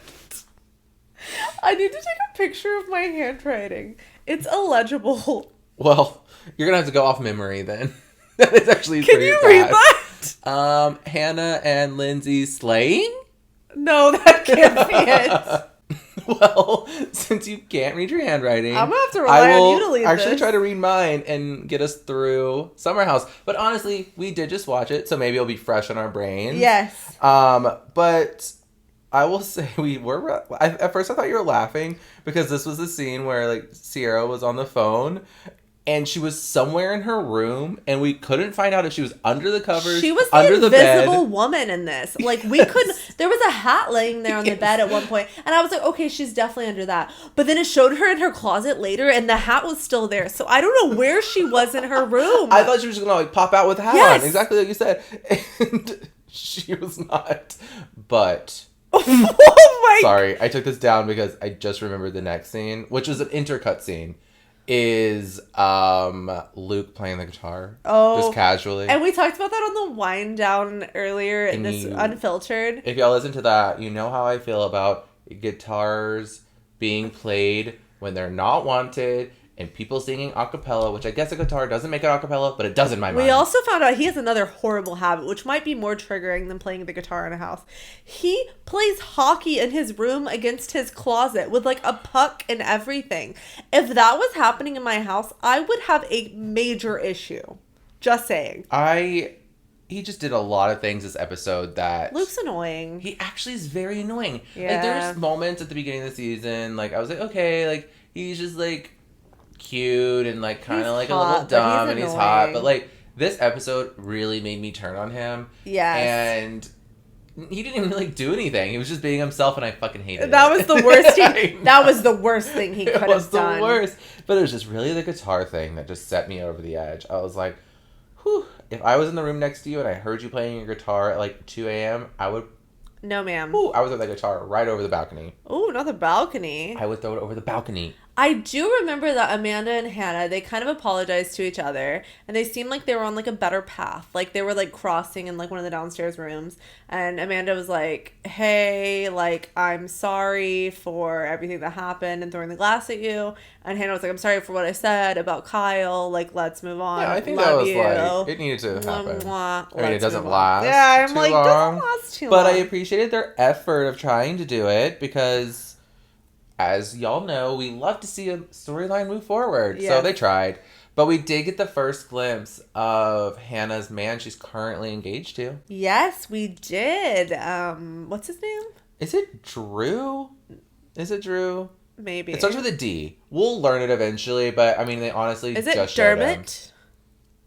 I need to take a picture of my handwriting. It's illegible. Well, you're going to have to go off memory then. That is actually Can pretty you bad. read that? Hannah and Lindsay slaying? No, that can't be it. Well, since you can't read your handwriting, I'm going to have to rely on you to lead actually this. try to read mine and get us through Summer House. But honestly, we did just watch it, so maybe it'll be fresh on our brains. Yes. But I will say at first I thought you were laughing because this was the scene where like Sierra was on the phone and she was somewhere in her room and we couldn't find out if she was under the covers, she was under the the invisible bed. Woman in this. Like, we couldn't, there was a hat laying there on the bed at one point, and I was like, okay, she's definitely under that. But then it showed her in her closet later and the hat was still there. So I don't know where she was in her room. I thought she was just gonna like pop out with the hat on, exactly like you said. And she was not. But sorry, I took this down because I just remembered the next scene, which was an intercut scene, is Luke playing the guitar. Just casually. And we talked about that on the wind down earlier in this Unfiltered. If y'all listen to that, you know how I feel about guitars being played when they're not wanted and people singing a cappella, which I guess a guitar doesn't make it a cappella, but it does in my mind. We also found out he has another horrible habit, which might be more triggering than playing the guitar in a house. He plays hockey in his room against his closet with like a puck and everything. If that was happening in my house, I would have a major issue. Just saying. He just did a lot of things this episode that... Luke's annoying. He actually is very annoying. Yeah. Like, there's moments at the beginning of the season, like, I was like, okay, like, he's just, like, cute and, like, kind of, like, a little dumb and he's hot. But, like, this episode really made me turn on him. Yes. And he didn't even, like, do anything. He was just being himself and I fucking hated it. That was the worst that was the worst thing he could have done. It was the worst. But it was just really the guitar thing that just set me over the edge. I was like, whew. If I was in the room next to you and I heard you playing your guitar at like 2 a.m., I would... No, ma'am. Ooh, I would throw that guitar right over the balcony. Ooh, not the balcony. I would throw it over the balcony. I do remember that Amanda and Hannah, they kind of apologized to each other, and they seemed like they were on, like, a better path. Like, they were, like, crossing in, like, one of the downstairs rooms, and Amanda was like, hey, like, I'm sorry for everything that happened and throwing the glass at you, and Hannah was like, I'm sorry for what I said about Kyle, like, let's move on. Yeah, I think that was, like, it needed to happen. I mean, it doesn't last yeah, I'm too like, long, doesn't last too long. But I appreciated their effort of trying to do it, because... as y'all know, we love to see a storyline move forward. Yes. So they tried. But we did get the first glimpse of Hannah's man she's currently engaged to. Yes, we did. What's his name? Is it Drew? Maybe. It starts with a D. We'll learn it eventually, but I mean, they honestly Is it just Dermot? showed him.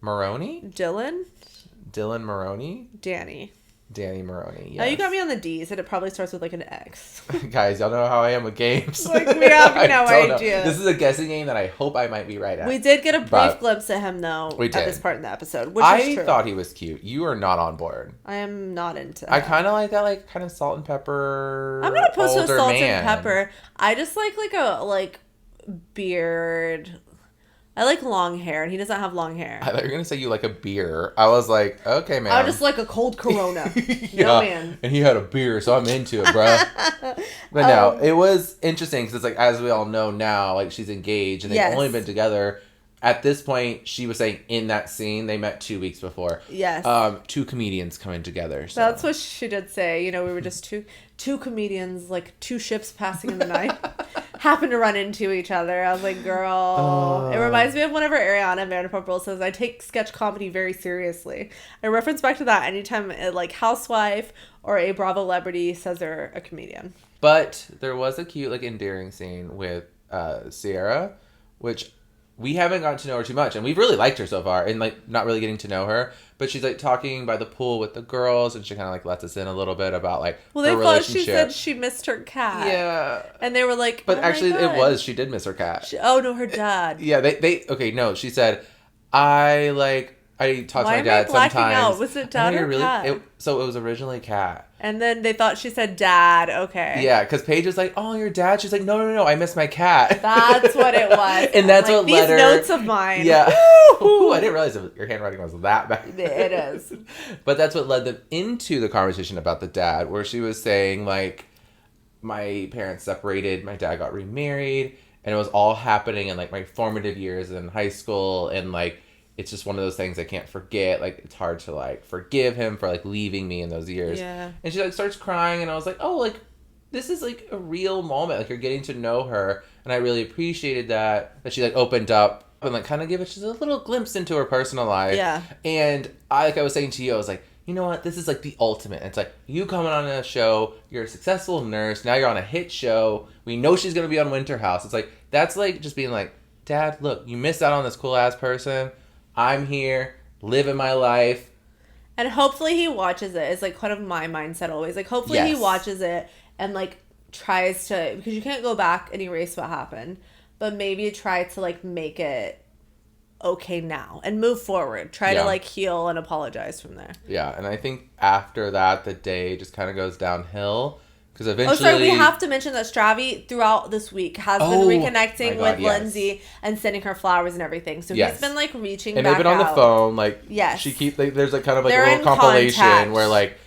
Maroney? Dylan Maroney? Danny Maroney, yes. Oh, you got me on the D's, and it probably starts with, like, an X. Guys, y'all know how I am with games. Like, we have no idea. This is a guessing game that I hope I might be right at. We did get a brief glimpse at him, though, at this part in the episode, which is true. I thought he was cute. You are not on board. I am not into that. I kind of like that, like, kind of salt and pepper. I'm not opposed to salt and pepper. I just like a beard... I like long hair, and he doesn't have long hair. I thought you were going to say you like a beer. I was like, okay, man. I just like a cold Corona. Yeah, no, man. And he had a beer, so I'm into it, bruh. But no, it was interesting, because it's like, as we all know now, like, she's engaged, and they've only been together. At this point, she was saying in that scene, they met 2 weeks before. Yes. 2 comedians coming together. So. That's what she did say. You know, we were just two comedians, like 2 ships passing in the night, happened to run into each other. I was like, girl. It reminds me of whenever Ariana Vanderpump Rules says, I take sketch comedy very seriously. I reference back to that anytime like Housewife or a Bravo celebrity says they're a comedian. But there was a cute, like, endearing scene with Sierra, which... we haven't gotten to know her too much, and we've really liked her so far, and like not really getting to know her. But she's like talking by the pool with the girls, and she kind of like lets us in a little bit about like her relationship. Well, they thought she said she missed her cat. Yeah, and they were like, but actually, it was she did miss her cat. Oh no, her dad. Yeah, they okay. No, she said, I talk to my dad sometimes. Out? Was it dad or cat? So it was originally cat. And then they thought she said dad. Okay. Yeah, because Paige was like, "Oh, your dad." She's like, "No, I miss my cat." That's what it was. And that's like, what led her. These notes of mine. Yeah. Ooh, I didn't realize your handwriting was that bad. It is. But that's what led them into the conversation about the dad, where she was saying like, my parents separated, my dad got remarried, and it was all happening in like my formative years in high school, and like. It's just one of those things I can't forget. Like, it's hard to, like, forgive him for, like, leaving me in those years. Yeah. And she, like, starts crying, and I was like, oh, like, this is, like, a real moment. Like, you're getting to know her. And I really appreciated that she, like, opened up and, like, kind of gave it just a little glimpse into her personal life. Yeah. And I was saying to you, I was like, you know what? This is, like, the ultimate. It's like, you coming on a show, you're a successful nurse, now you're on a hit show. We know she's going to be on Winter House. It's like, that's, like, just being like, Dad, look, you missed out on this cool-ass person. I'm here, living my life. And hopefully he watches it. It's like kind of my mindset always. Like hopefully he watches it and like tries to, because you can't go back and erase what happened, but maybe try to like make it okay now and move forward. Try to like heal and apologize from there. Yeah, and I think after that, the day just kind of goes downhill. Because eventually... we have to mention that Stravi throughout this week has been reconnecting with Lindsay and sending her flowers and everything. So he's been like reaching back out. And they've been on the phone. Like, she there's like kind of like a little compilation where like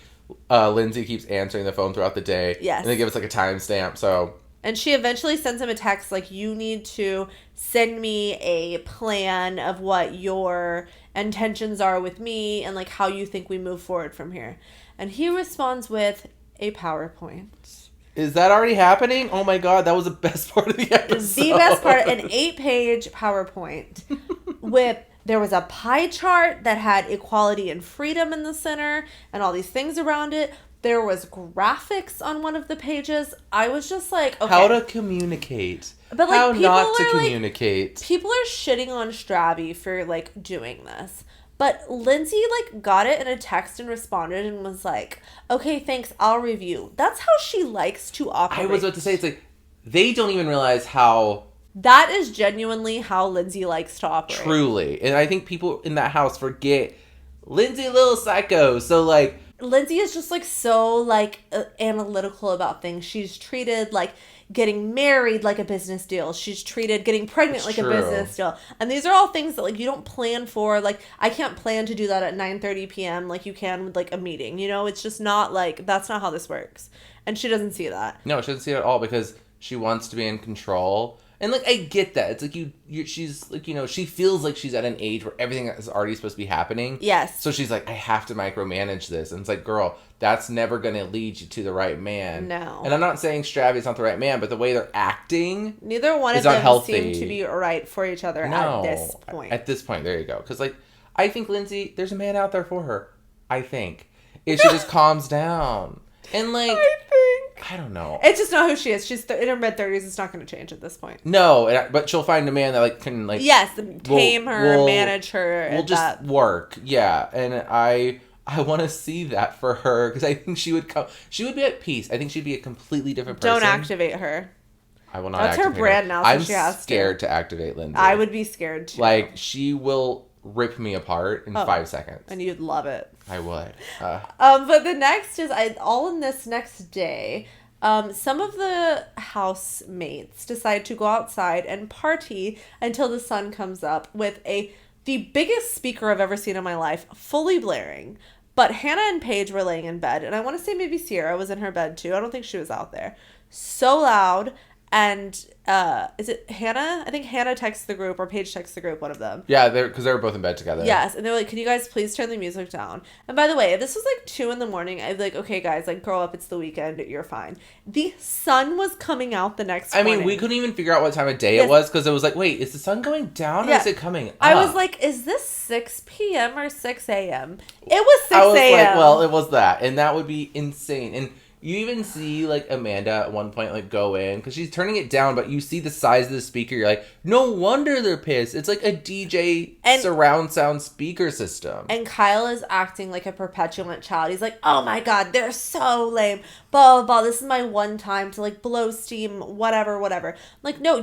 Lindsay keeps answering the phone throughout the day. Yes. And they give us like a timestamp. So... And she eventually sends him a text like, you need to send me a plan of what your intentions are with me and like how you think we move forward from here. And he responds with... a PowerPoint. Is that already happening? Oh my god, that was the best part of the episode. The best part, an 8-page PowerPoint there was a pie chart that had equality and freedom in the center and all these things around it. There was graphics on one of the pages. I was just like, okay. How to communicate. But like, how not to communicate. Like, people are shitting on Stravi for like doing this. But Lindsay, like, got it in a text and responded and was like, okay, thanks, I'll review. That's how she likes to operate. I was about to say, it's like, they don't even realize how... That is genuinely how Lindsay likes to operate. Truly. And I think people in that house forget Lindsay a little psycho. So, like... Lindsay is just, like, so, like, analytical about things. She's treated, like... getting married like a business deal. She's treated getting pregnant like a business deal. And these are all things that like you don't plan for. Like I can't plan to do that at 9:30 p.m. like you can with like a meeting. You know, it's just not like that's not how this works. And she doesn't see that. No, she doesn't see it at all because she wants to be in control. And like I get that. It's like she's like, you know, she feels like she's at an age where everything is already supposed to be happening. Yes. So she's like, I have to micromanage this. And it's like, girl, that's never going to lead you to the right man. No. And I'm not saying Stravi's not the right man, but the way they're acting, neither one of them seem to be right for each other at this point. At this point, there you go. Because like, I think Lindsay, there's a man out there for her. I think if she just calms down and like. I don't know. It's just not who she is. She's in her mid-30s. It's not going to change at this point. No, but she'll find a man that like can like tame her, manage her. Will just work. Yeah, and I want to see that for her because I think she would come. She would be at peace. I think she'd be a completely different person. Don't activate her. I will not. That's activate her brand her. now. So I'm she has scared to activate Lindsay. I would be scared too. Like she will rip me apart in 5 seconds. And you'd love it. I would. But the next is all in this next day. Some of the housemates decide to go outside and party until the sun comes up with the biggest speaker I've ever seen in my life, fully blaring. But Hannah and Paige were laying in bed, and I want to say maybe Sierra was in her bed too. I don't think she was out there. So loud. And is it Hannah? I think Hannah texts the group or Paige texts the group, one of them. Yeah, because they were both in bed together. Yes, and they were like, can you guys please turn the music down? And by the way, if this was like 2 a.m, I'd be like, okay guys, like grow up, it's the weekend, you're fine. The sun was coming out the next morning. I mean, we couldn't even figure out what time of day it was because it was like, wait, is the sun going down or is it coming up? I was like, is this 6 p.m. or 6 a.m.? It was 6 a.m. I was like, well, it was that. And that would be insane. And You even see, like, Amanda at one point, like, go in, because she's turning it down, but you see the size of the speaker, you're like, no wonder they're pissed. It's like a DJ surround sound speaker system. And Kyle is acting like a petulant child. He's like, oh my god, they're so lame. Blah, blah, blah. This is my one time to, like, blow steam, whatever. Like, no,